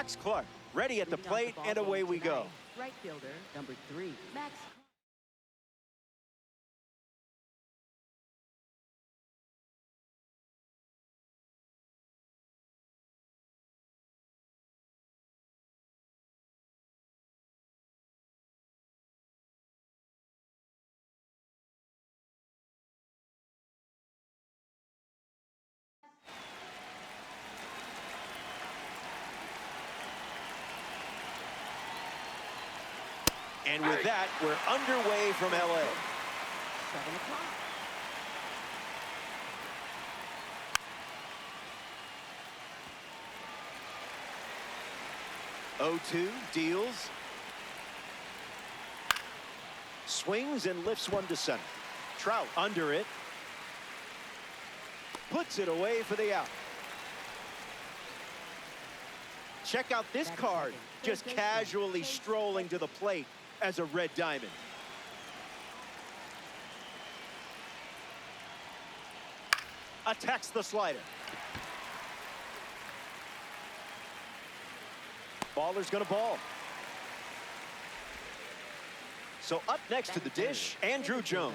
Max Clark, ready at the plate, and away we go. Right fielder, number 3, Max. And with that, we're underway from LA. 7 o'clock. Oh-2 deals. Swings and lifts one to center. Trout under it. Puts it away for the out. Check out this card, just casually strolling to the plate as a red diamond. Attacks the slider. Baller's gonna ball. So up next to the dish, Andrew Jones.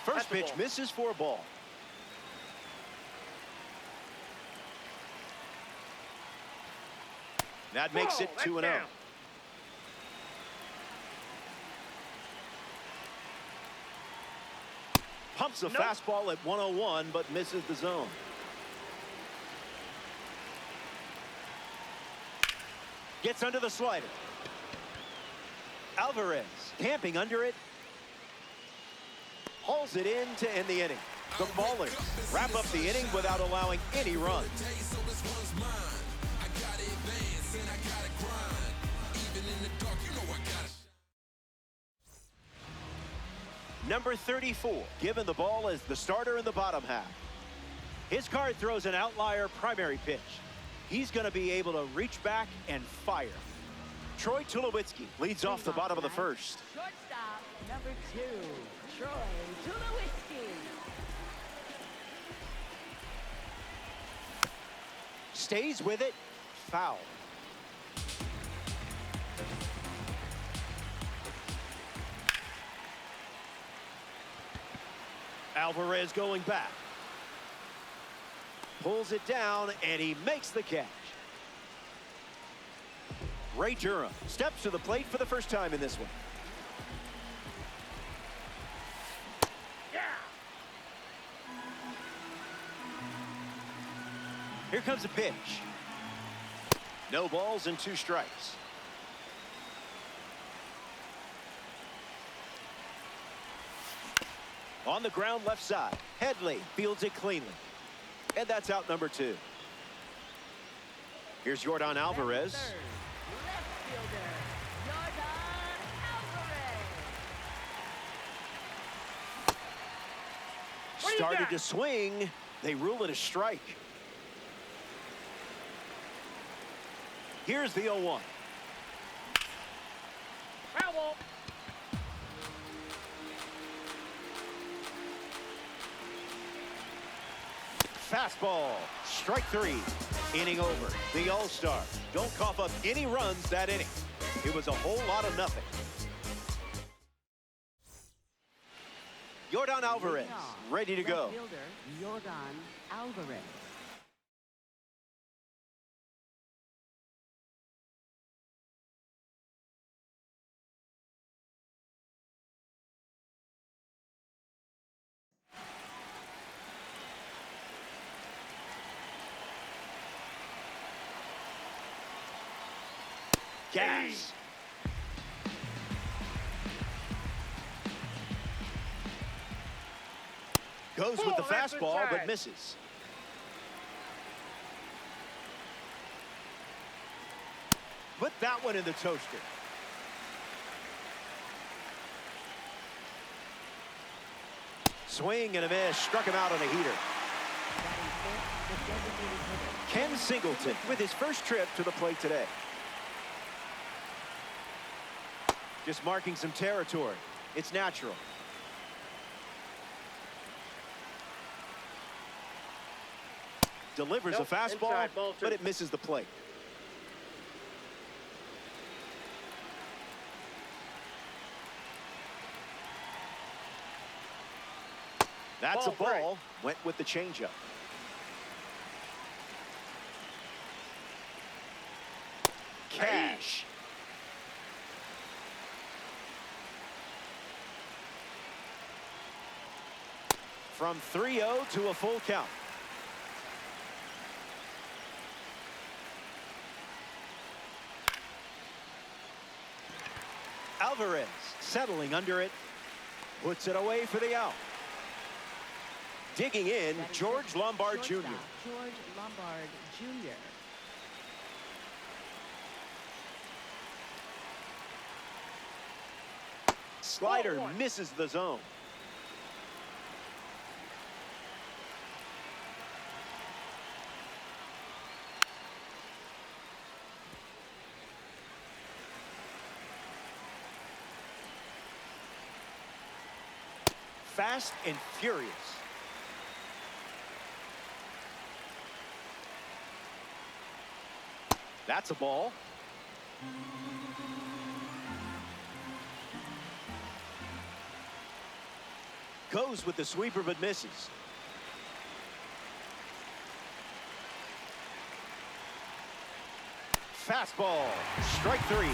First pitch misses for a ball. That makes it 2-0. Pumps a fastball at 101, but misses the zone. Gets under the slider. Alvarez camping under it. Hauls it in to end the inning. The Ballers wrap up the inning without allowing any runs. Number 34, given the ball as the starter in the bottom half. His card throws an outlier primary pitch. He's going to be able to reach back and fire. Troy Tulowitzki leads off the bottom of the first. Shortstop, number 2, Troy Tulowitzki. Stays with it. Foul. Alvarez going back. Pulls it down, and he makes the catch. Ray Durham steps to the plate for the first time in this one. Yeah. Here comes a pitch. No balls and 2 strikes. On the ground left side, Headley fields it cleanly. And that's out number 2. Here's Yordan Alvarez. Left fielder, Yordan Alvarez. Started to swing. They rule it a strike. Here's the 0-1. Foul. Fastball, strike 3. Inning over. The All-Star don't cough up any runs that inning. It was a whole lot of nothing. Yordan Alvarez ready to go. Left fielder, Yordan Alvarez. Gas. Goes with the fastball, but misses. Put that one in the toaster. Swing and a miss. Struck him out on a heater. The designated hitter. Ken Singleton with his first trip to the plate today. Just marking some territory. It's natural. Delivers a fastball, but it misses the plate. That's a ball. Went with the changeup. Cash. From 3-0 to a full count. Alvarez settling under it. Puts it away for the out. Digging in, George Lombard Jr. George Lombard Jr. Slider misses the zone. Fast and furious. That's a ball. Goes with the sweeper but misses. Fastball. Strike three.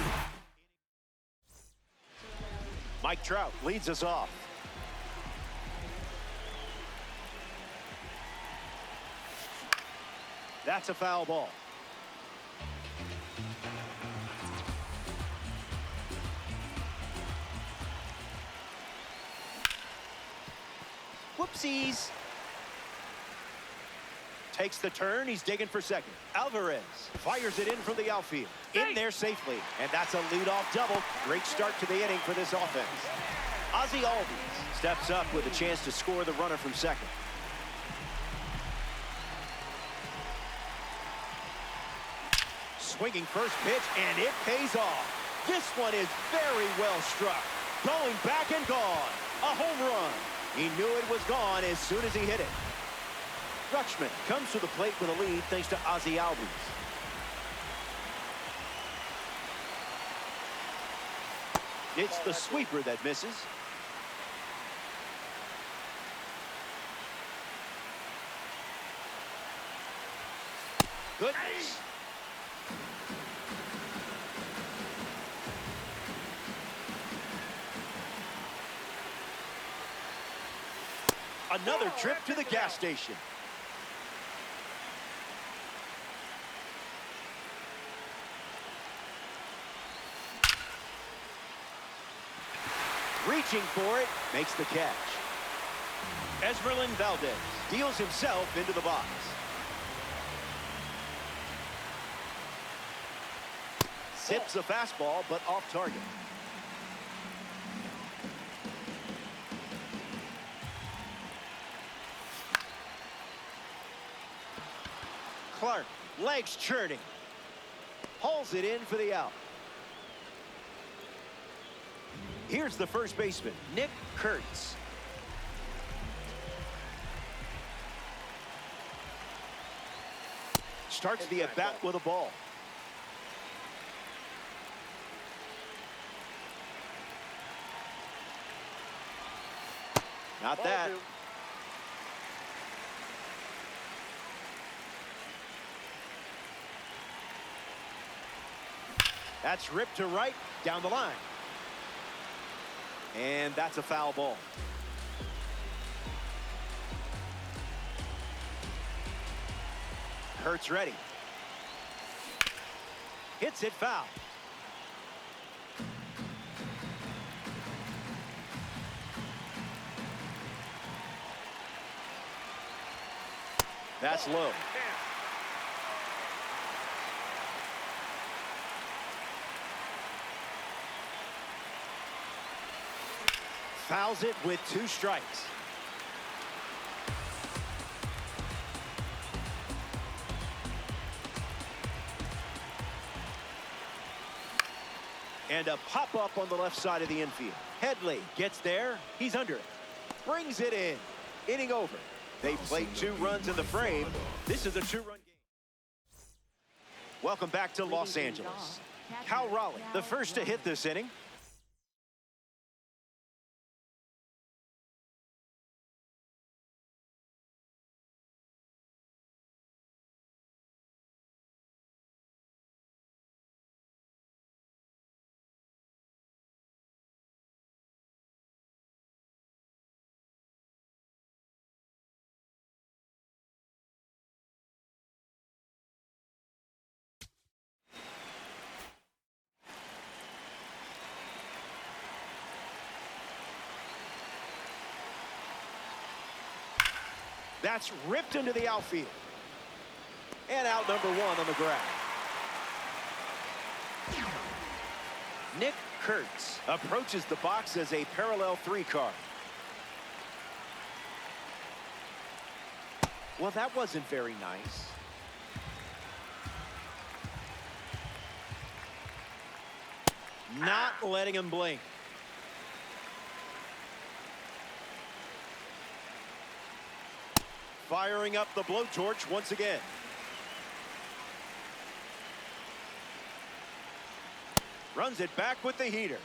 Mike Trout leads us off. That's a foul ball. Whoopsies. Takes the turn. He's digging for second. Alvarez fires it in from the outfield. In there safely. And that's a leadoff double. Great start to the inning for this offense. Ozzie Albies steps up with a chance to score the runner from second. Swinging first pitch, and it pays off. This one is very well struck. Going back and gone. A home run. He knew it was gone as soon as he hit it. Rutschman comes to the plate with a lead thanks to Ozzie Albies. It's the sweeper that misses. Goodness. Another trip to the gas station. Reaching for it, makes the catch. Esmeralyn Valdez deals himself into the box. Zips a fastball, but off target. Clark, legs churning. Hauls it in for the out. Here's the first baseman, Nick Kurtz. Starts the at-bat with a ball. Not that. That's ripped to right, down the line. And that's a foul ball. Kurtz ready. Hits it foul. That's low. Fouls it with 2 strikes. And a pop-up on the left side of the infield. Headley gets there. He's under it. Brings it in. Inning over. They played 2 runs in the frame. This is a 2-run game. Welcome back to Los Angeles. Cal Raleigh, the first to hit this inning. That's ripped into the outfield. And out number 1 on the ground. Nick Kurtz approaches the box as a parallel 3 card. Well, that wasn't very nice. Not letting him blink. Firing up the blowtorch once again. Runs it back with the heater.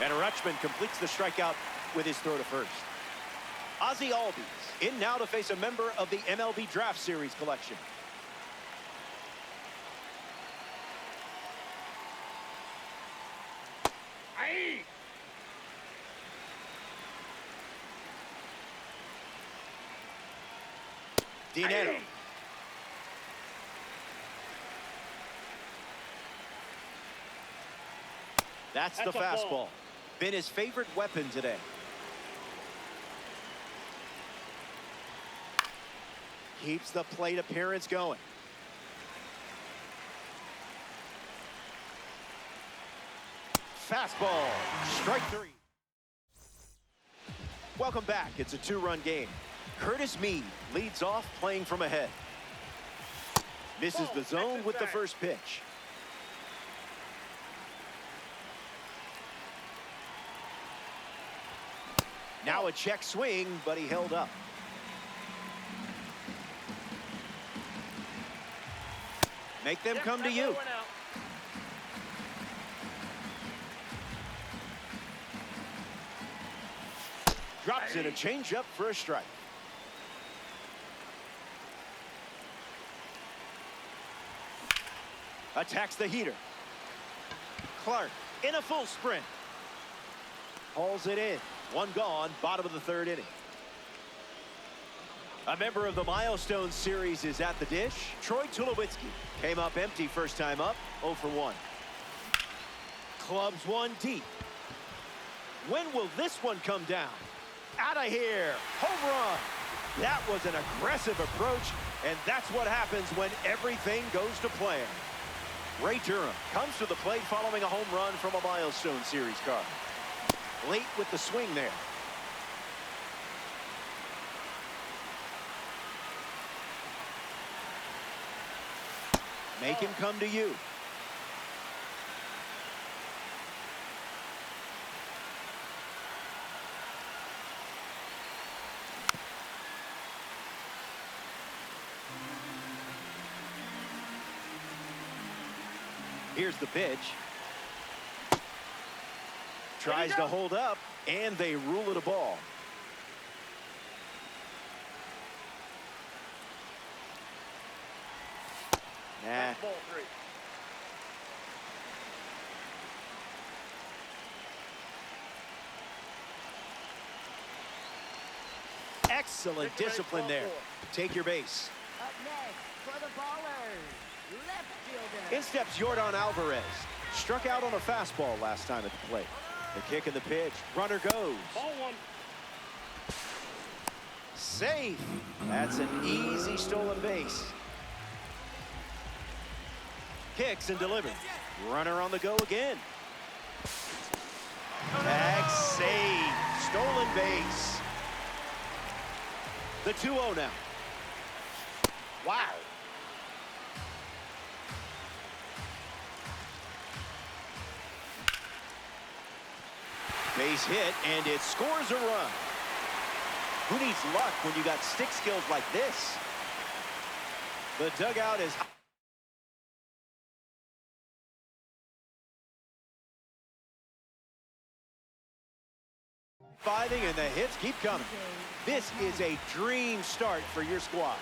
And Rutschman completes the strikeout with his throw to first. Ozzie Albies in now to face a member of the MLB Draft Series collection. Dinero. That's the fastball. Been his favorite weapon today. Keeps the plate appearance going. Fastball. Strike 3. Welcome back. It's a 2-run game. Curtis Mead leads off playing from ahead. Misses the zone with the first pitch. Now a check swing, but he held up. Make them come to you. Drops in a changeup for a strike. Attacks the heater. Clark in a full sprint. Hauls it in. 1 gone, bottom of the 3rd inning. A member of the Milestone Series is at the dish. Troy Tulowitzki came up empty first time up, 0 for 1. Clubs 1 deep. When will this one come down? Out of here. Home run. That was an aggressive approach, and that's what happens when everything goes to plan. Ray Durham comes to the plate following a home run from a Milestone Series card. Late with the swing there. Make him come to you. Here's the pitch. Tries to hold up, and they rule it a ball. Nah. Ball 3. Excellent discipline there. Take your base. Up next for the baller, left fielder. In steps Yordan Alvarez. Struck out on a fastball last time at the plate. The kick and the pitch. Runner goes. Ball 1. Safe. That's an easy stolen base. Kicks and delivered. Runner on the go again. Tag save. Stolen base. The 2-0 now. Wow. Base hit, and it scores a run. Who needs luck when you got stick skills like this? The dugout is fighting, and the hits keep coming. This is a dream start for your squad.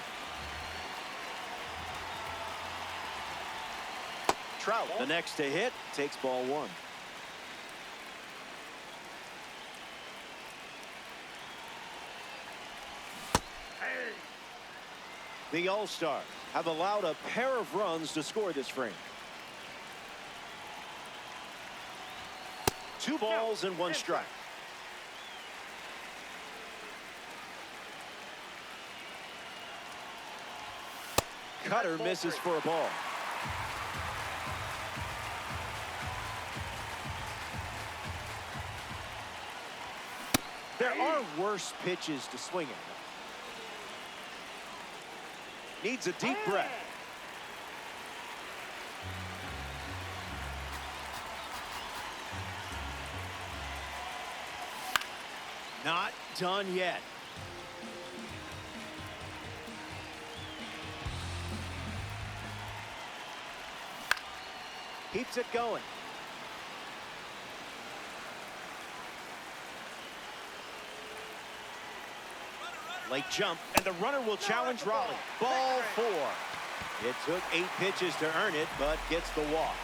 Trout, the next to hit, takes ball one. The All-Stars have allowed a pair of runs to score this frame. 2 balls and 1 strike. Cutter misses for a ball. There are worse pitches to swing at. Needs a deep breath. Not done yet. Keeps it going. Late jump, and the runner will challenge Raleigh. Ball 4. It took 8 pitches to earn it, but gets the walk.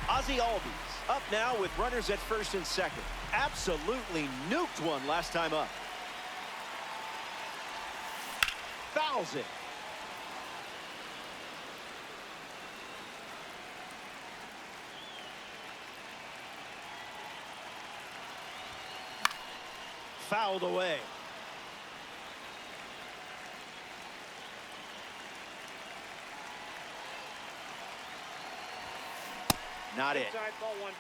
Ozzie Albies up now with runners at first and second. Absolutely nuked one last time up. Fouls it. Fouled away. Not it. Inside, ball 1.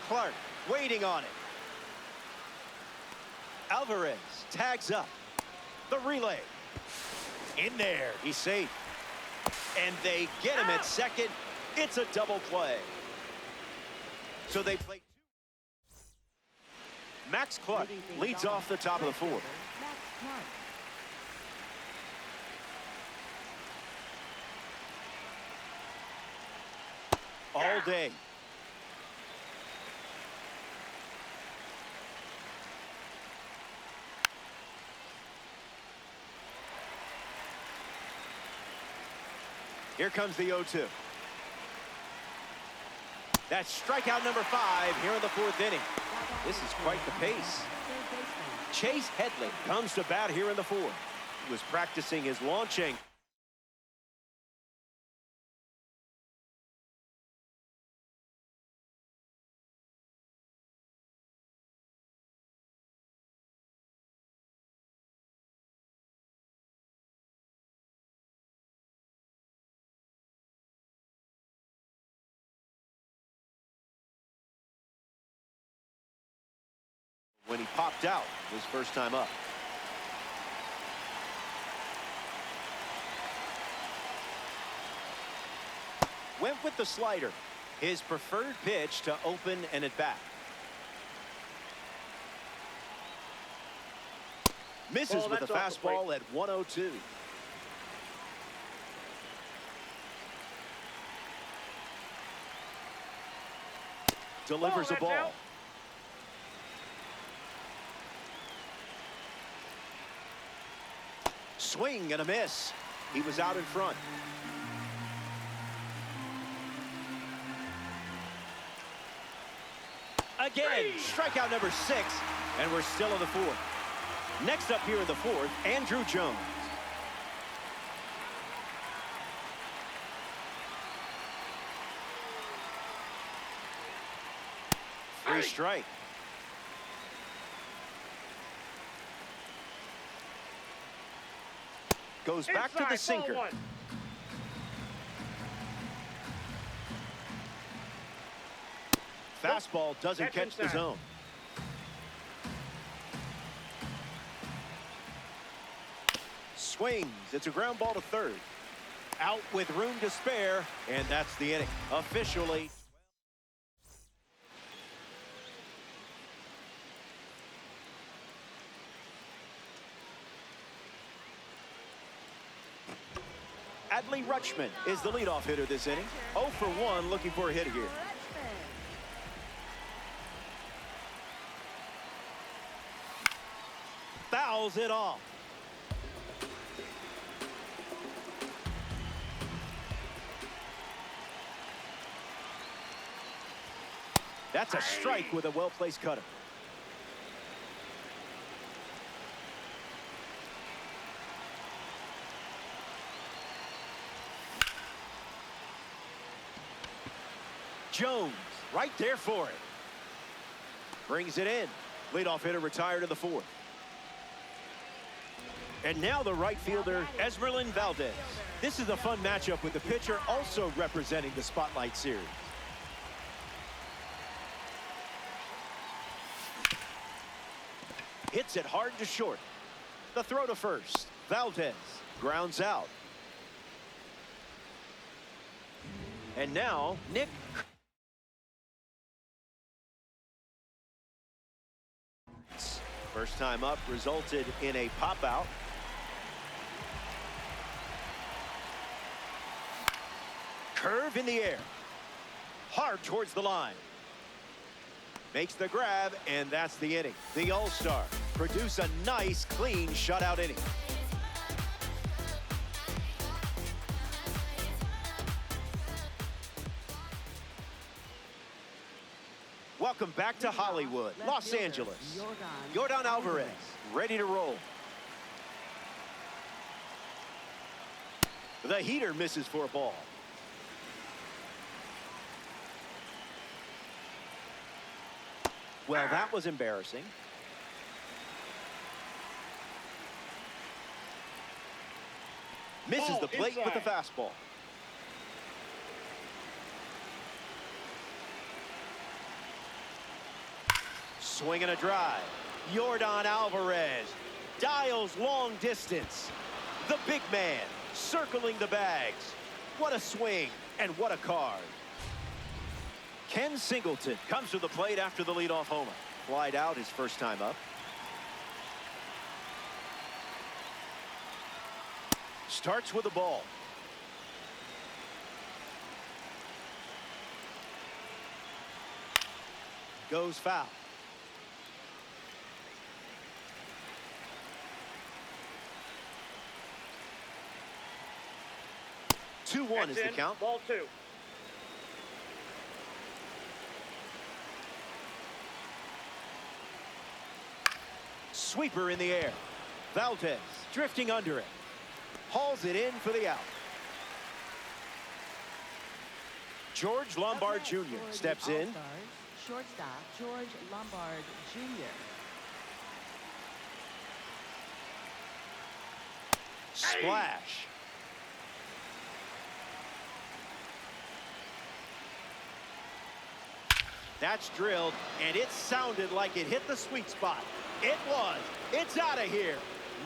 Clark waiting on it. Alvarez tags up. The relay. In there. He's safe. And they get him at second. It's a double play. So they play 2. Max Clark leads off the top of the 4th. All day. Here comes the 0-2. That's strikeout number 5 here in the 4th inning. This is quite the pace. Chase Headley comes to bat here in the 4th. He was practicing his launching. When he popped out his first time up. Went with the slider. His preferred pitch to open an at-bat. Misses with a fastball at 102. Delivers a ball. Swing and a miss. He was out in front. Again, strikeout number 6, and we're still in the 4th. Next up here in the 4th, Andrew Jones. Free strike. Goes back to the sinker. Fastball doesn't catch the zone. Swings. It's a ground ball to third. Out with room to spare, and that's the inning. Officially. Adley Rutschman is the leadoff hitter this inning. 0 for 1, looking for a hit here. Fouls it off. That's a strike with a well-placed cutter. Jones right there for it. Brings it in. Leadoff hitter retired in the fourth. And now the right fielder, Esmeralyn Valdez. This is a fun matchup with the pitcher also representing the Spotlight Series. Hits it hard to short. The throw to first. Valdez grounds out. And now Nick. First time up resulted in a pop out. Curve in the air. Hard towards the line. Makes the grab, and that's the inning. The All-Star produce a nice, clean shutout inning. Welcome back to Hollywood, Los Angeles. Yordan Alvarez, ready to roll. The heater misses for a ball. Well, that was embarrassing. Misses the plate with the fastball. Swing and a drive. Yordan Alvarez dials long distance. The big man circling the bags. What a swing and what a card. Ken Singleton comes to the plate after the leadoff homer. Flied out his first time up. Starts with the ball. Goes foul. Two one is the count. Ball two. Sweeper in the air. Valdez drifting under it. Hauls it in for the out. George Lombard Jr. steps in. Shortstop George Lombard Jr. Splash. That's drilled, and it sounded like it hit the sweet spot. It was. It's out of here.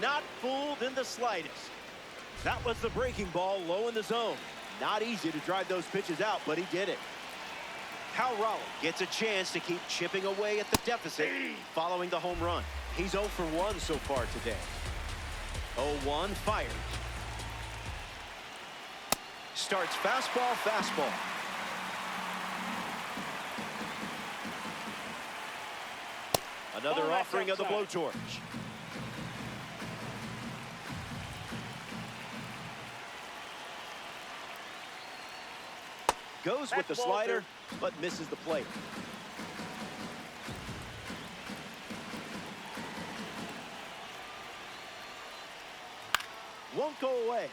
Not fooled in the slightest. That was the breaking ball low in the zone. Not easy to drive those pitches out, but he did it. Cal Raleigh gets a chance to keep chipping away at the deficit following the home run. He's 0 for 1 so far today. 0-1 fires. Starts fastball. Another offering of the blowtorch. Goes with the slider, but misses the plate. Won't go away.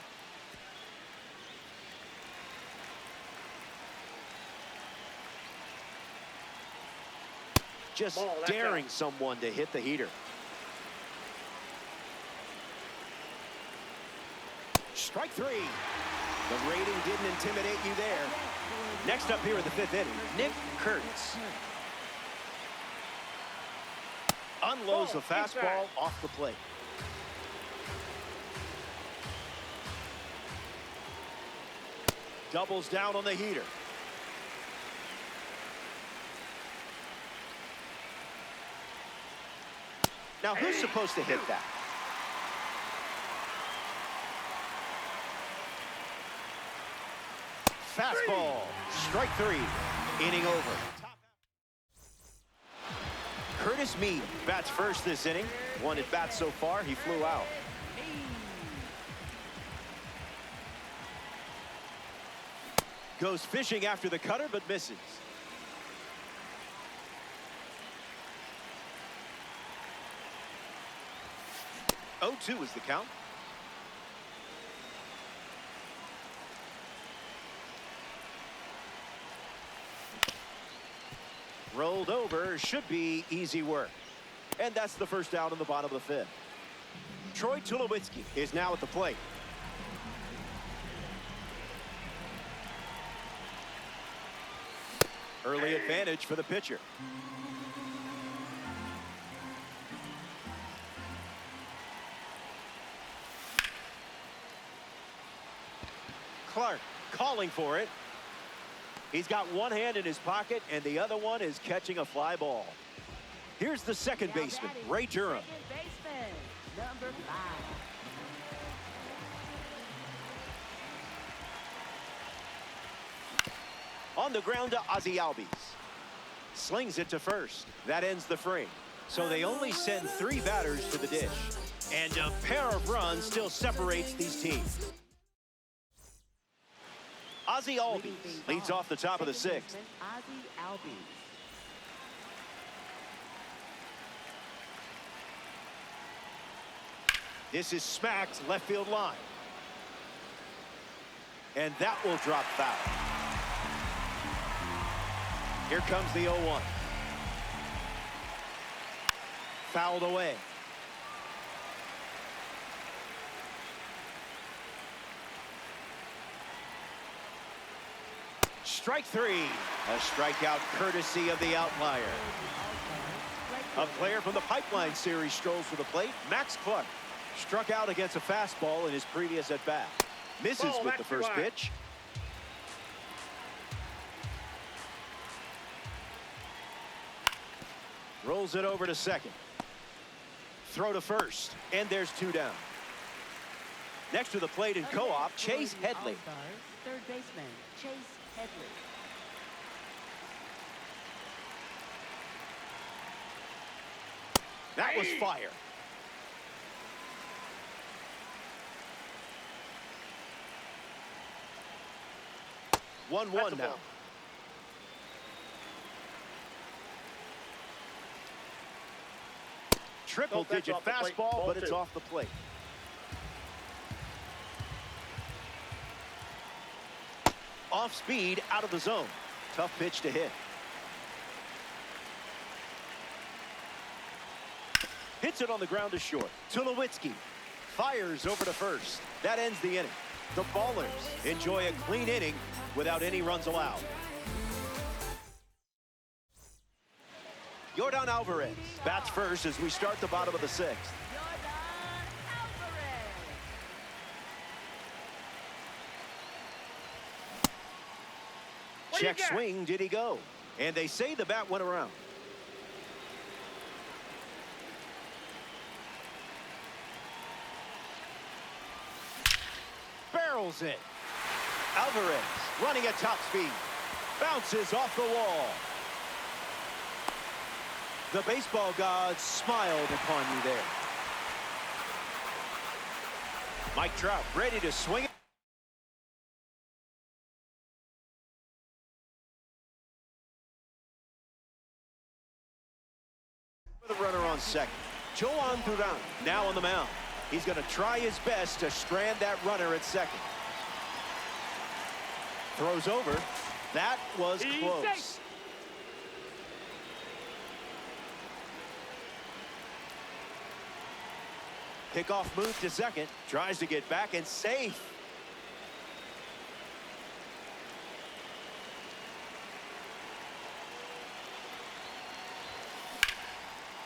Just daring someone to hit the heater. Strike three. The rating didn't intimidate you there. Next up here in the fifth inning, Nick Kurtz. Unloads the fastball off the plate. Doubles down on the heater. Now, who's supposed to hit that? Fastball. Strike three. Inning over. Curtis Mead bats first this inning. One at bat so far. He flew out. Goes fishing after the cutter, but misses. Oh, 2 is the count. Rolled over, should be easy work. And that's the first out in the bottom of the 5th. Troy Tulowitzki is now at the plate. Early advantage for the pitcher. Clark calling for it. He's got one hand in his pocket and the other one is catching a fly ball. Here's the second baseman, Ray Durham. Second baseman, number 5. On the ground to Ozzie Albies. Slings it to first. That ends the frame. So they only send 3 batters to the dish. And a pair of runs still separates these teams. Ozzie Albies leads off the top of the 6th. Ozzie Albies. This is smacked left field line. And that will drop foul. Here comes the 0-1. Fouled away. Strike 3. A strikeout courtesy of the outlier. A player from the Pipeline Series strolls to the plate. Max Clark struck out against a fastball in his previous at-bat. Misses with the first pitch. Rolls it over to second. Throw to first. And there's 2 down. Next to the plate in co-op, Chase Headley. Third baseman, Chase Headley. That was fire. One now. Triple-digit fastball, but it's off the plate. Off speed, out of the zone. Tough pitch to hit. Hits it on the ground to short. Tulowitzki fires over to first. That ends the inning. The Ballers enjoy a clean inning without any runs allowed. Yordan Alvarez bats first as we start the bottom of the 6th. Check swing, did he go? And they say the bat went around. Barrels it. Alvarez running at top speed. Bounces off the wall. The baseball gods smiled upon you there. Mike Trout ready to swing it. With a runner on second. Joan Duran now on the mound. He's going to try his best to strand that runner at second. Throws over. That was close. Kickoff move to second. Tries to get back and safe.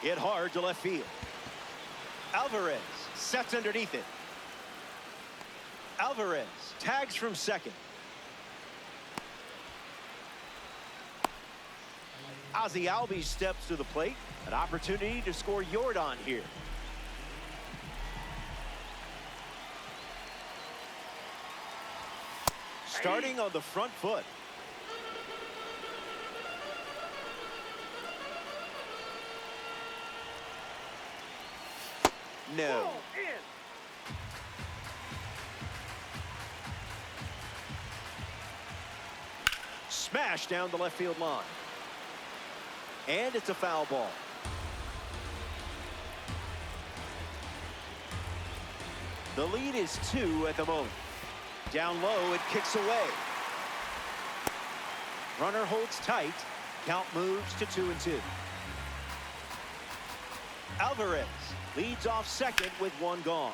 Hit hard to left field. Alvarez sets underneath it. Alvarez tags from second. Ozzie Albies steps to the plate. An opportunity to score Yordan here. Starting on the front foot. No. Smash down the left field line. And it's a foul ball. The lead is 2 at the moment. Down low, it kicks away. Runner holds tight. Count moves to 2-2. Alvarez leads off second with 1 gone.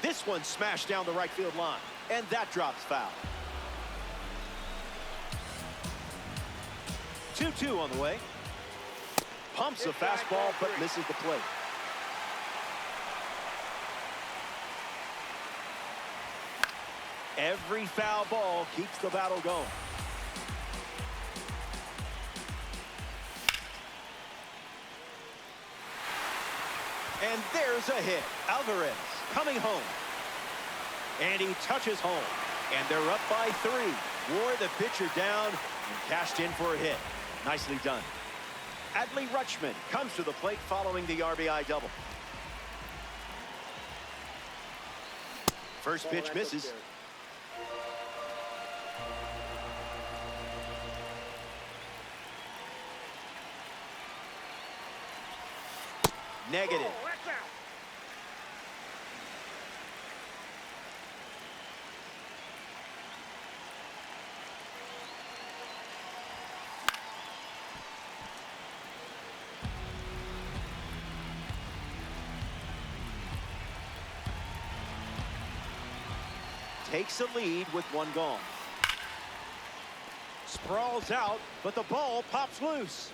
This one smashed down the right field line, and that drops foul. 2-2 on the way. Pumps a fastball, but misses the plate. Every foul ball keeps the battle going. And there's a hit. Alvarez coming home. And he touches home. And they're up by 3. Wore the pitcher down and cashed in for a hit. Nicely done. Adley Rutschman comes to the plate following the RBI double. First pitch misses. Negative. Takes a lead with 1 gone. Sprawls out, but the ball pops loose.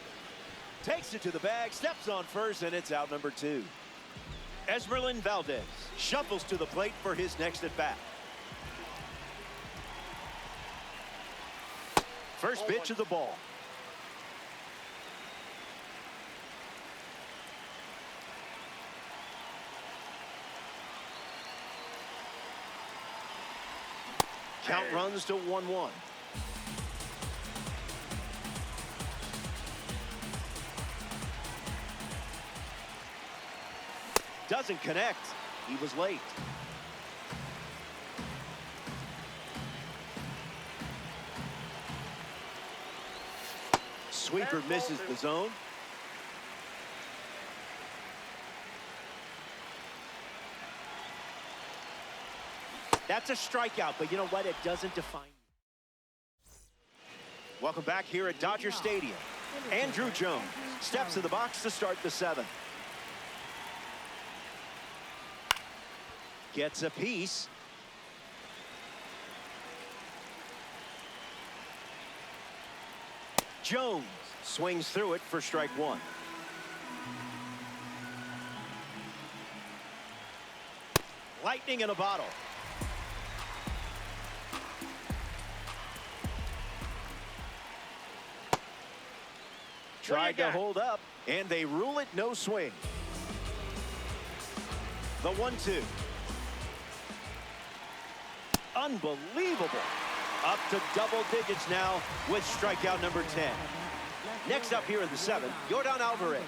Takes it to the bag, steps on first, and it's out number 2. Esmeralyn Valdez shuffles to the plate for his next at bat. First pitch of the ball. Count runs to 1-1. Doesn't connect. He was late. Sweeper misses the zone. That's a strikeout, but you know what? It doesn't define you. Welcome back here at Dodger Stadium. Andrew Jones steps to the box to start the 7th. Gets a piece. Jones swings through it for strike 1. Lightning in a bottle. Tried to hold up, and they rule it no swing. The 1-2. Unbelievable. Up to double digits now with strikeout number 10. Next up here in the 7th, Yordan Alvarez.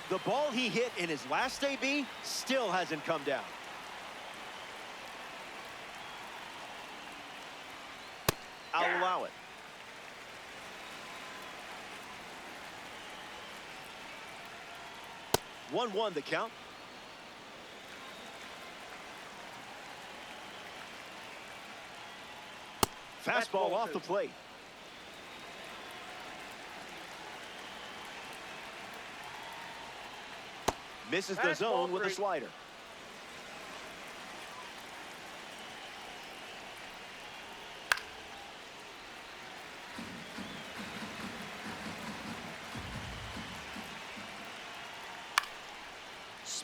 The ball he hit in his last AB still hasn't come down. I'll allow it. One the count. Fastball off the plate. Misses the zone with a slider.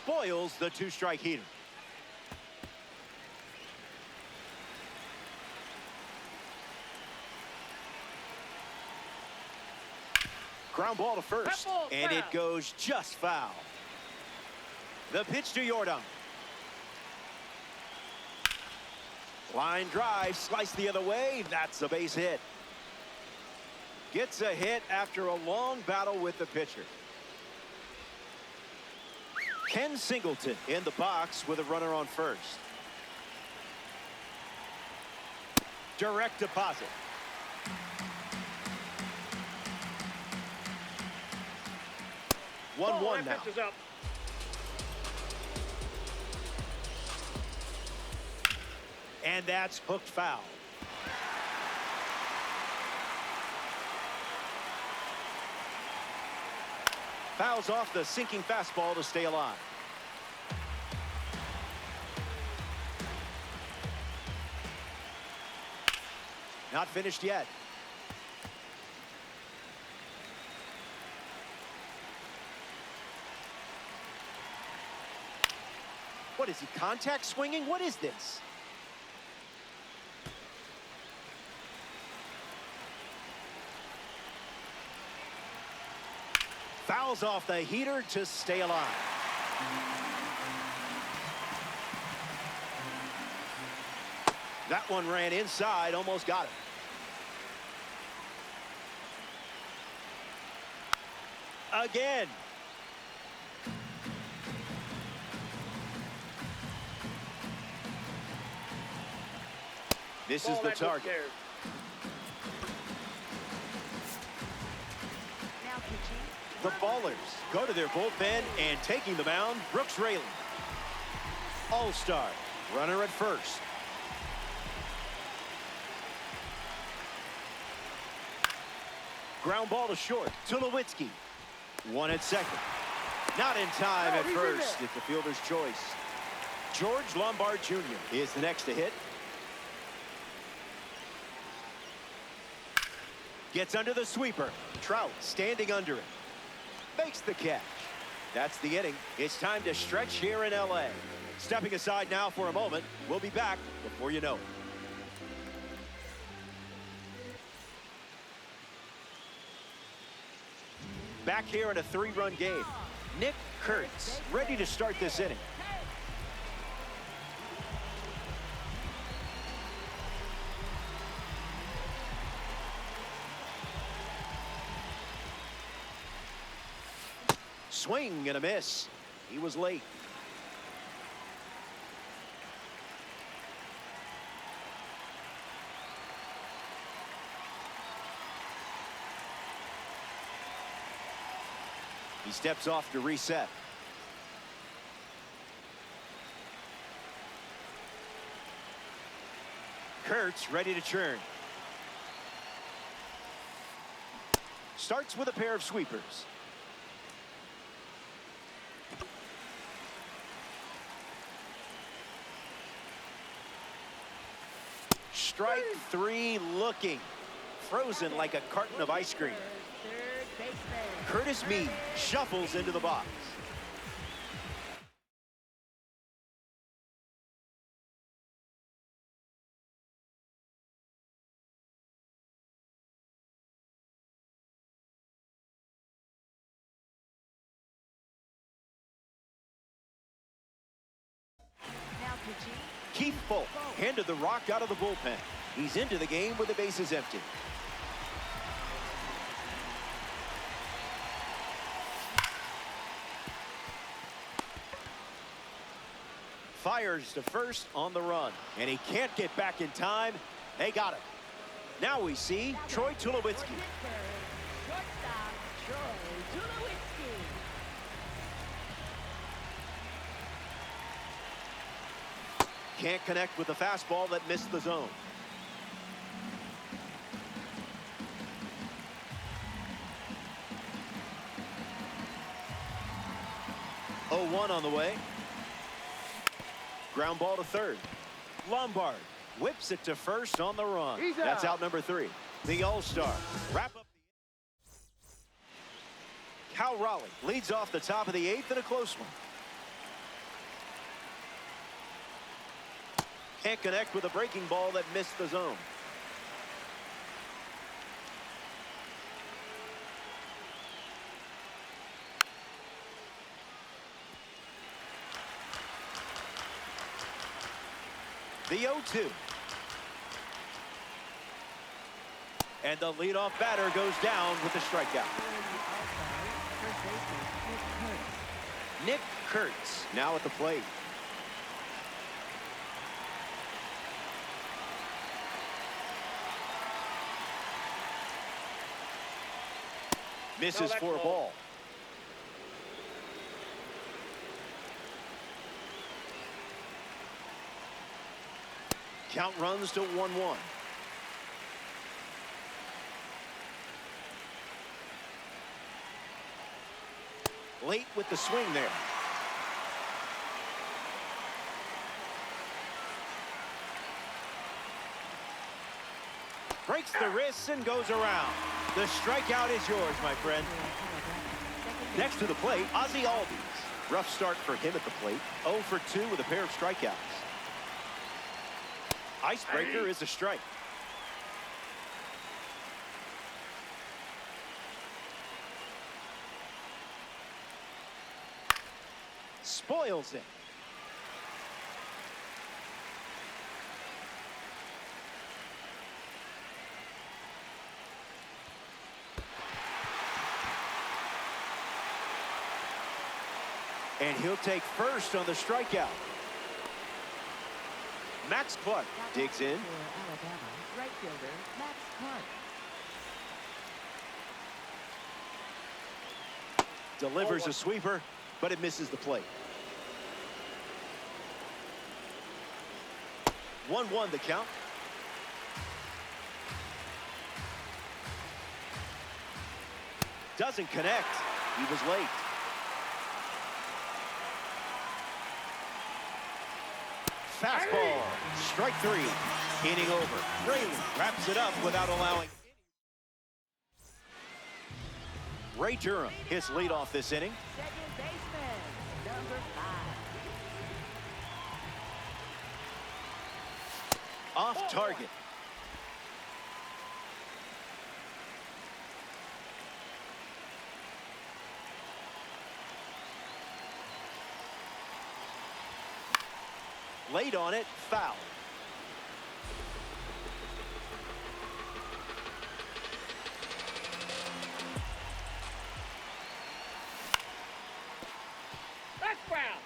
spoils the two-strike heater. Ground ball to first, and it goes just foul. The pitch to Jordan. Line drive, sliced the other way. That's a base hit. Gets a hit after a long battle with the pitcher. Ken Singleton in the box with a runner on first. Direct deposit. One now. And that's hooked foul. Fouls off the sinking fastball to stay alive. Not finished yet. What is he, contact swinging? What is this? Fouls off the heater to stay alive. That one ran inside, almost got it. Again. This is the target. The Ballers go to their bullpen, and taking the mound, Brooks Raley. All-star, runner at first. Ground ball to short. Tulowitzki. One at second. Not in time at first. It's the fielder's choice. George Lombard Jr. is the next to hit. Gets under the sweeper. Trout standing under it. Makes the catch. That's the inning. It's time to stretch here in LA. Stepping aside now for a moment. We'll be back before you know it. Back here in a 3-run game. Nick Kurtz ready to start this inning. Swing and a miss. He was late. He steps off to reset. Kurtz ready to churn. Starts with a pair of sweepers. Strike three looking. Frozen like a carton of ice cream. Curtis Mead shuffles into the box. Keith Folk handed the rock out of the bullpen. He's into the game with the bases empty. Fires to first on the run, and he can't get back in time. They got him. Now we see Troy Tulowitzki. Can't connect with the fastball that missed the zone. Oh, 1 on the way. Ground ball to third. Lombard whips it to first on the run. That's out number 3. The All-Star. Wrap up the Cal Raleigh leads off the top of the 8th in a close one. Can't connect with a breaking ball that missed the zone. The 0-2. And the leadoff batter goes down with the strikeout. Nick Kurtz now at the plate. Misses for a ball. Count runs to 1-1. Late with the swing there. Breaks the wrists and goes around. The strikeout is yours, my friend. Next to the plate, Ozzie Albies. Rough start for him at the plate. 0 for 2 with a pair of strikeouts. Icebreaker is a strike. Spoils it. And he'll take first on the strikeout. Max Clark digs in. Right fielder, Max Clark. Delivers a sweeper, but it misses the plate. 1-1 the count. Doesn't connect. He was late. Fastball, strike 3, inning over. Rayleigh wraps it up without allowing. Ray Durham, his leadoff this inning. Second baseman, number 5. Off target. Late on it, foul. That's foul.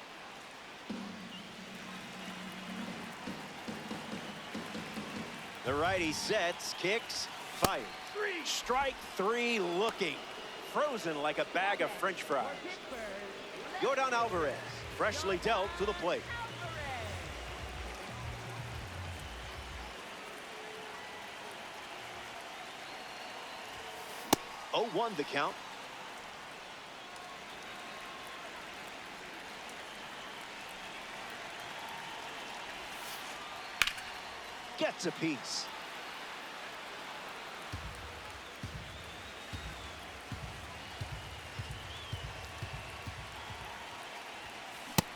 The righty sets, kicks, fires. Strike 3 looking. Frozen like a bag of French fries. Yordan Alvarez, freshly dealt to the plate. 0-1 the count. Gets a piece.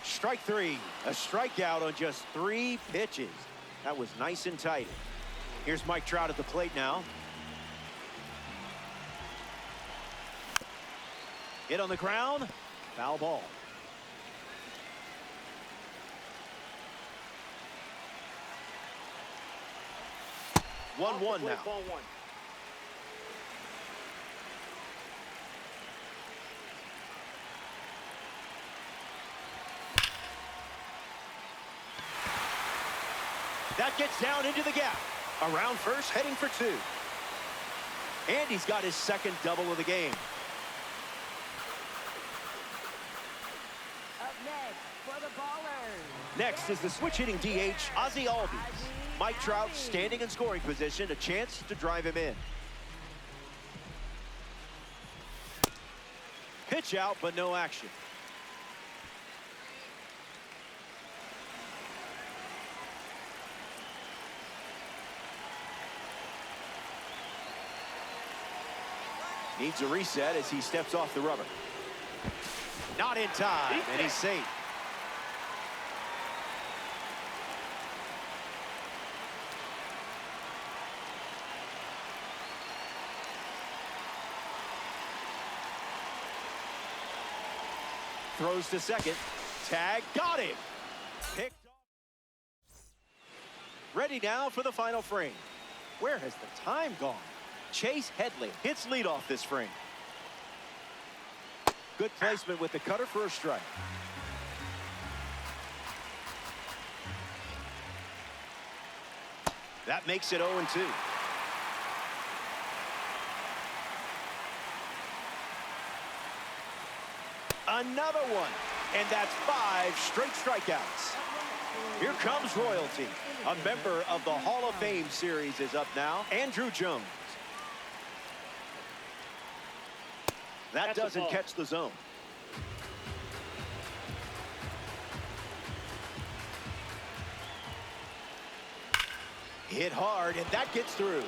Strike 3, a strikeout on just 3 pitches. That was nice and tight. Here's Mike Trout at the plate now. Hit on the ground, foul ball. One now. That gets down into the gap. Around first, heading for 2. And he's got his second double of the game. Up next for the ballers. Next is the switch-hitting DH, Ozzie Albies. Mike Trout standing in scoring position, a chance to drive him in. Pitch out, but no action. Needs a reset as he steps off the rubber. Not in time, and he's safe. Throws to second. Tag, got him. Picked off. Ready now for the final frame. Where has the time gone? Chase Headley hits leadoff this frame. Good placement with the cutter for a strike. That makes it 0-2. Another one, and that's 5 straight strikeouts. Here comes royalty. A member of the Hall of Fame series is up now, Andrew Jones. That doesn't catch the zone. Hit hard, and that gets through.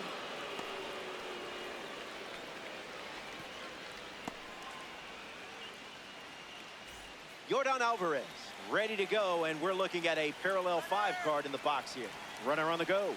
Yordan Alvarez ready to go, and we're looking at a parallel 5 card in the box here. Runner on the go.